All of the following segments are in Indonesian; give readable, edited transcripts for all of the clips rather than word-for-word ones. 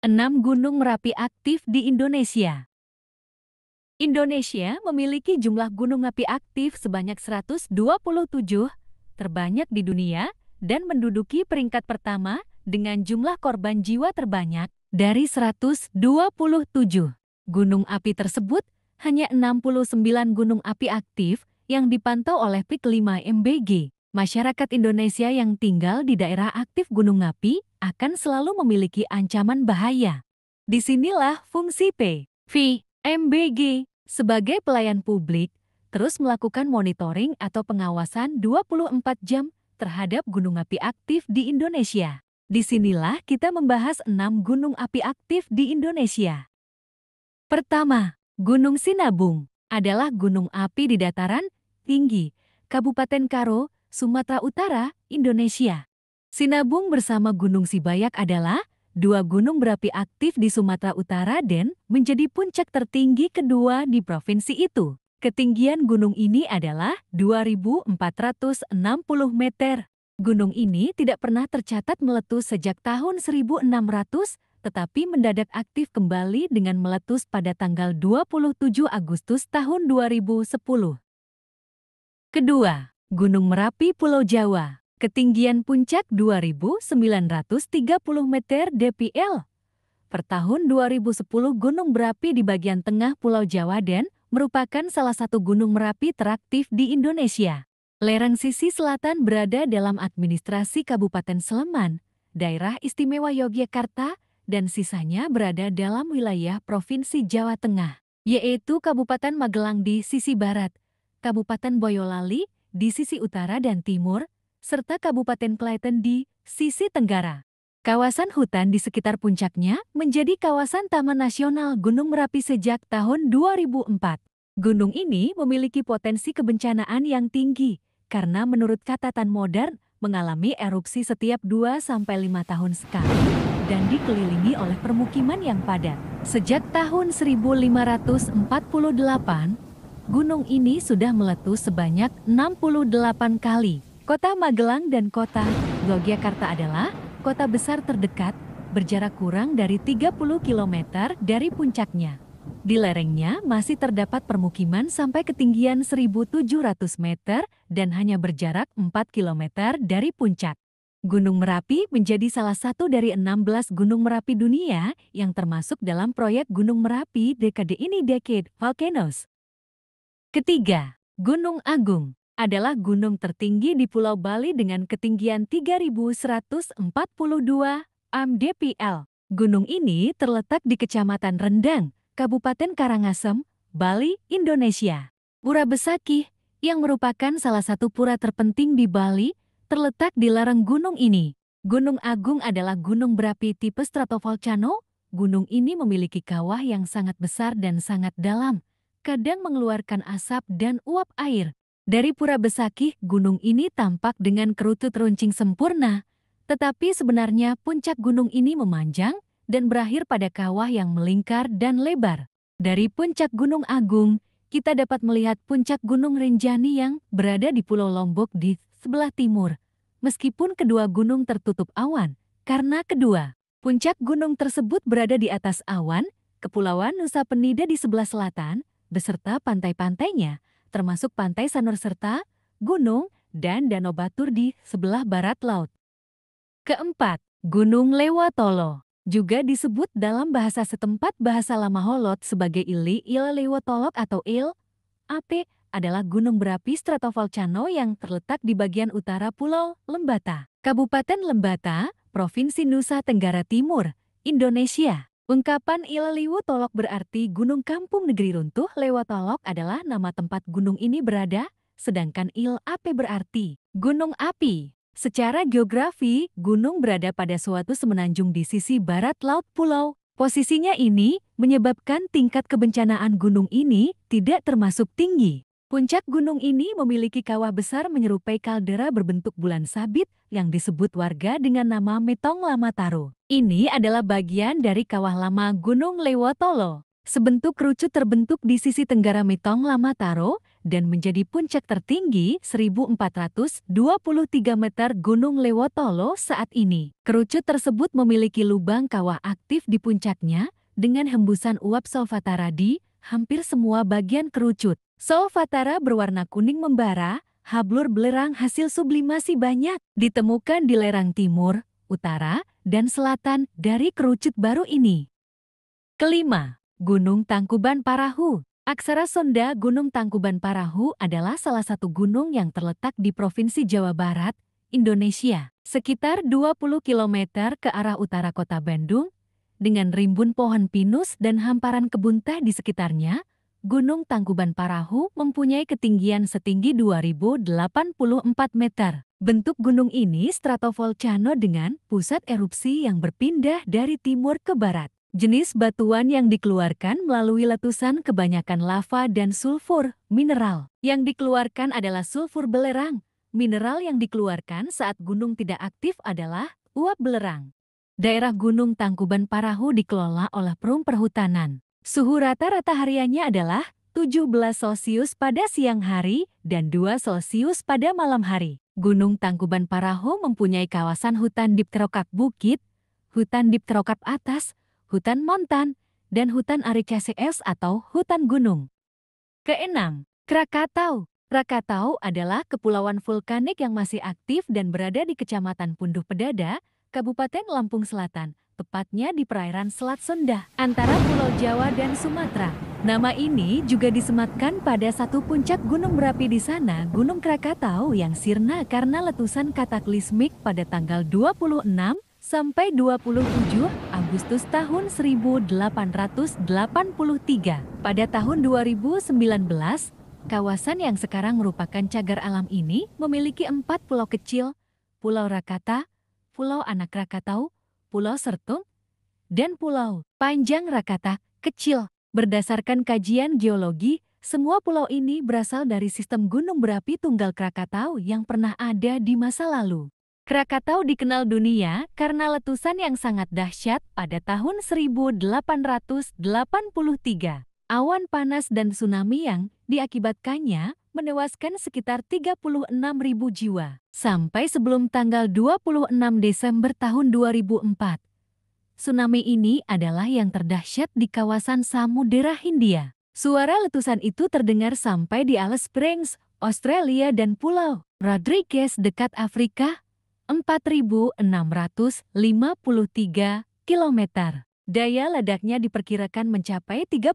6 Gunung Merapi aktif di Indonesia. Indonesia memiliki jumlah gunung api aktif sebanyak 127, terbanyak di dunia, dan menduduki peringkat pertama dengan jumlah korban jiwa terbanyak dari 127. Gunung api tersebut hanya 69 gunung api aktif yang dipantau oleh PIK 5 MBG. Masyarakat Indonesia yang tinggal di daerah aktif gunung api akan selalu memiliki ancaman bahaya. Disinilah fungsi PVMBG sebagai pelayan publik terus melakukan monitoring atau pengawasan 24 jam terhadap gunung api aktif di Indonesia. Disinilah kita membahas 6 gunung api aktif di Indonesia. Pertama, Gunung Sinabung adalah gunung api di dataran tinggi, Kabupaten Karo, Sumatera Utara, Indonesia. Sinabung bersama Gunung Sibayak adalah 2 gunung berapi aktif di Sumatera Utara dan menjadi puncak tertinggi kedua di provinsi itu. Ketinggian gunung ini adalah 2.460 meter. Gunung ini tidak pernah tercatat meletus sejak tahun 1600, tetapi mendadak aktif kembali dengan meletus pada tanggal 27 Agustus tahun 2010. Kedua, Gunung Merapi Pulau Jawa. Ketinggian puncak 2.930 meter dpl. Per tahun 2010 gunung berapi di bagian tengah Pulau Jawa dan merupakan salah satu gunung merapi teraktif di Indonesia. Lereng sisi selatan berada dalam administrasi Kabupaten Sleman, Daerah Istimewa Yogyakarta, dan sisanya berada dalam wilayah Provinsi Jawa Tengah, yaitu Kabupaten Magelang di sisi barat, Kabupaten Boyolali di sisi utara dan timur, serta Kabupaten Klaten di sisi tenggara. Kawasan hutan di sekitar puncaknya menjadi kawasan Taman Nasional Gunung Merapi sejak tahun 2004. Gunung ini memiliki potensi kebencanaan yang tinggi karena menurut catatan modern mengalami erupsi setiap 2-5 tahun sekali dan dikelilingi oleh permukiman yang padat. Sejak tahun 1548, gunung ini sudah meletus sebanyak 68 kali. Kota Magelang dan Kota Yogyakarta adalah kota besar terdekat, berjarak kurang dari 30 km dari puncaknya. Di lerengnya masih terdapat permukiman sampai ketinggian 1.700 meter dan hanya berjarak 4 km dari puncak. Gunung Merapi menjadi salah satu dari 16 gunung merapi dunia yang termasuk dalam proyek Gunung Merapi dekade ini Decade Volcanoes. Ketiga, Gunung Agung adalah gunung tertinggi di Pulau Bali dengan ketinggian 3.142 mdpl. Gunung ini terletak di Kecamatan Rendang, Kabupaten Karangasem, Bali, Indonesia. Pura Besakih, yang merupakan salah satu pura terpenting di Bali, terletak di lereng gunung ini. Gunung Agung adalah gunung berapi tipe stratovolcano. Gunung ini memiliki kawah yang sangat besar dan sangat dalam, kadang mengeluarkan asap dan uap air. Dari Pura Besakih, gunung ini tampak dengan kerutut runcing sempurna, tetapi sebenarnya puncak gunung ini memanjang dan berakhir pada kawah yang melingkar dan lebar. Dari puncak Gunung Agung, kita dapat melihat puncak Gunung Rinjani yang berada di Pulau Lombok di sebelah timur. Meskipun kedua gunung tertutup awan, karena kedua puncak gunung tersebut berada di atas awan, Kepulauan Nusa Penida di sebelah selatan, beserta pantai-pantainya, termasuk Pantai Sanur serta Gunung dan Danau Batur di sebelah barat laut. Keempat, Gunung Lewotolo, juga disebut dalam bahasa setempat bahasa lama Holot sebagai Ili Il Lewotolok atau Il AP, adalah gunung berapi stratovolcano yang terletak di bagian utara Pulau Lembata, Kabupaten Lembata, Provinsi Nusa Tenggara Timur, Indonesia. Ungkapan Il Lewotolok berarti gunung kampung negeri runtuh. Lewotolok adalah nama tempat gunung ini berada, sedangkan Il Ape berarti gunung api. Secara geografi, gunung berada pada suatu semenanjung di sisi barat laut pulau. Posisinya ini menyebabkan tingkat kebencanaan gunung ini tidak termasuk tinggi. Puncak gunung ini memiliki kawah besar menyerupai kaldera berbentuk bulan sabit yang disebut warga dengan nama Metong Lamataro. Ini adalah bagian dari kawah lama Gunung Lewotolo. Sebentuk kerucut terbentuk di sisi tenggara Metong Lamataro dan menjadi puncak tertinggi 1.423 meter Gunung Lewotolo saat ini. Kerucut tersebut memiliki lubang kawah aktif di puncaknya dengan hembusan uap solvatara di hampir semua bagian kerucut. Solvatara berwarna kuning membara, hablur belerang hasil sublimasi banyak ditemukan di lereng timur, utara, dan selatan dari kerucut baru ini. Kelima, Gunung Tangkuban Parahu. Aksara Sunda Gunung Tangkuban Parahu adalah salah satu gunung yang terletak di Provinsi Jawa Barat, Indonesia, sekitar 20 km ke arah utara kota Bandung. Dengan rimbun pohon pinus dan hamparan kebun teh di sekitarnya, Gunung Tangkuban Parahu mempunyai ketinggian setinggi 2084 meter. Bentuk gunung ini stratovolcano dengan pusat erupsi yang berpindah dari timur ke barat. Jenis batuan yang dikeluarkan melalui letusan kebanyakan lava dan sulfur, mineral. Yang dikeluarkan adalah sulfur belerang. Mineral yang dikeluarkan saat gunung tidak aktif adalah uap belerang. Daerah Gunung Tangkuban Parahu dikelola oleh Perum Perhutanan. Suhu rata-rata hariannya adalah 17 Celcius pada siang hari dan 2 Celcius pada malam hari. Gunung Tangkuban Parahu mempunyai kawasan hutan dipterokarp bukit, hutan dipterokarp atas, hutan montan, dan hutan Ericaceae atau hutan gunung. Keenam, Krakatau. Krakatau adalah kepulauan vulkanik yang masih aktif dan berada di Kecamatan Punduh Pedada, Kabupaten Lampung Selatan, tepatnya di perairan Selat Sunda, antara Pulau Jawa dan Sumatera. Nama ini juga disematkan pada satu puncak gunung berapi di sana, Gunung Krakatau, yang sirna karena letusan kataklismik pada tanggal 26 sampai 27 Agustus tahun 1883. Pada tahun 2019, kawasan yang sekarang merupakan cagar alam ini memiliki 4 pulau kecil, Pulau Rakata, Pulau Anak Krakatau, Pulau Sertung, dan Pulau Panjang Rakata kecil. Berdasarkan kajian geologi, semua pulau ini berasal dari sistem gunung berapi tunggal Krakatau yang pernah ada di masa lalu. Krakatau dikenal dunia karena letusan yang sangat dahsyat pada tahun 1883. Awan panas dan tsunami yang diakibatkannya menewaskan sekitar 36.000 jiwa. Sampai sebelum tanggal 26 Desember tahun 2004. Tsunami ini adalah yang terdahsyat di kawasan Samudera Hindia. Suara letusan itu terdengar sampai di Alice Springs, Australia dan Pulau Rodrigues dekat Afrika, 4.653 km. Daya ledaknya diperkirakan mencapai 30.000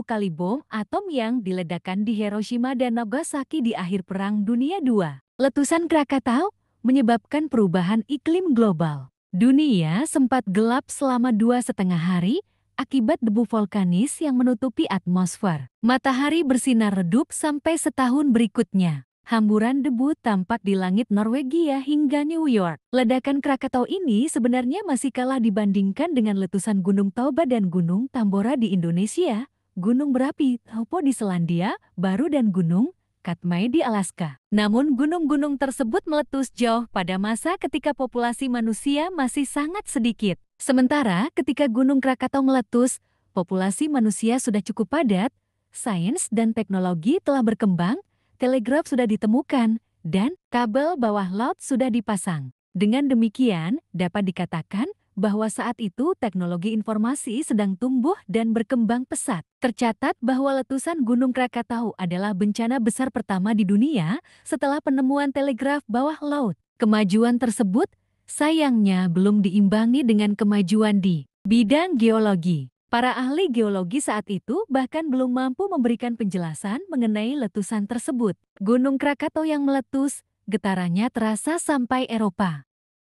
kali bom atom yang diledakkan di Hiroshima dan Nagasaki di akhir Perang Dunia II. Letusan Krakatau menyebabkan perubahan iklim global. Dunia sempat gelap selama 2,5 hari akibat debu vulkanis yang menutupi atmosfer. Matahari bersinar redup sampai setahun berikutnya. Hamburan debu tampak di langit Norwegia hingga New York. Ledakan Krakatau ini sebenarnya masih kalah dibandingkan dengan letusan Gunung Toba dan Gunung Tambora di Indonesia, Gunung berapi Taupo di Selandia Baru dan Gunung Katmai di Alaska. Namun gunung-gunung tersebut meletus jauh pada masa ketika populasi manusia masih sangat sedikit. Sementara ketika Gunung Krakatau meletus, populasi manusia sudah cukup padat, sains dan teknologi telah berkembang, telegraf sudah ditemukan, dan kabel bawah laut sudah dipasang. Dengan demikian, dapat dikatakan bahwa saat itu teknologi informasi sedang tumbuh dan berkembang pesat. Tercatat bahwa letusan Gunung Krakatau adalah bencana besar pertama di dunia setelah penemuan telegraf bawah laut. Kemajuan tersebut sayangnya belum diimbangi dengan kemajuan di bidang geologi. Para ahli geologi saat itu bahkan belum mampu memberikan penjelasan mengenai letusan tersebut. Gunung Krakatau yang meletus, getarannya terasa sampai Eropa.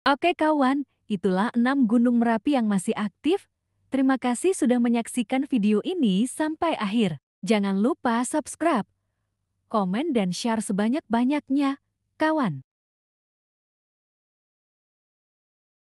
Oke kawan, itulah 6 gunung Merapi yang masih aktif. Terima kasih sudah menyaksikan video ini sampai akhir. Jangan lupa subscribe, komen dan share sebanyak-banyaknya, kawan.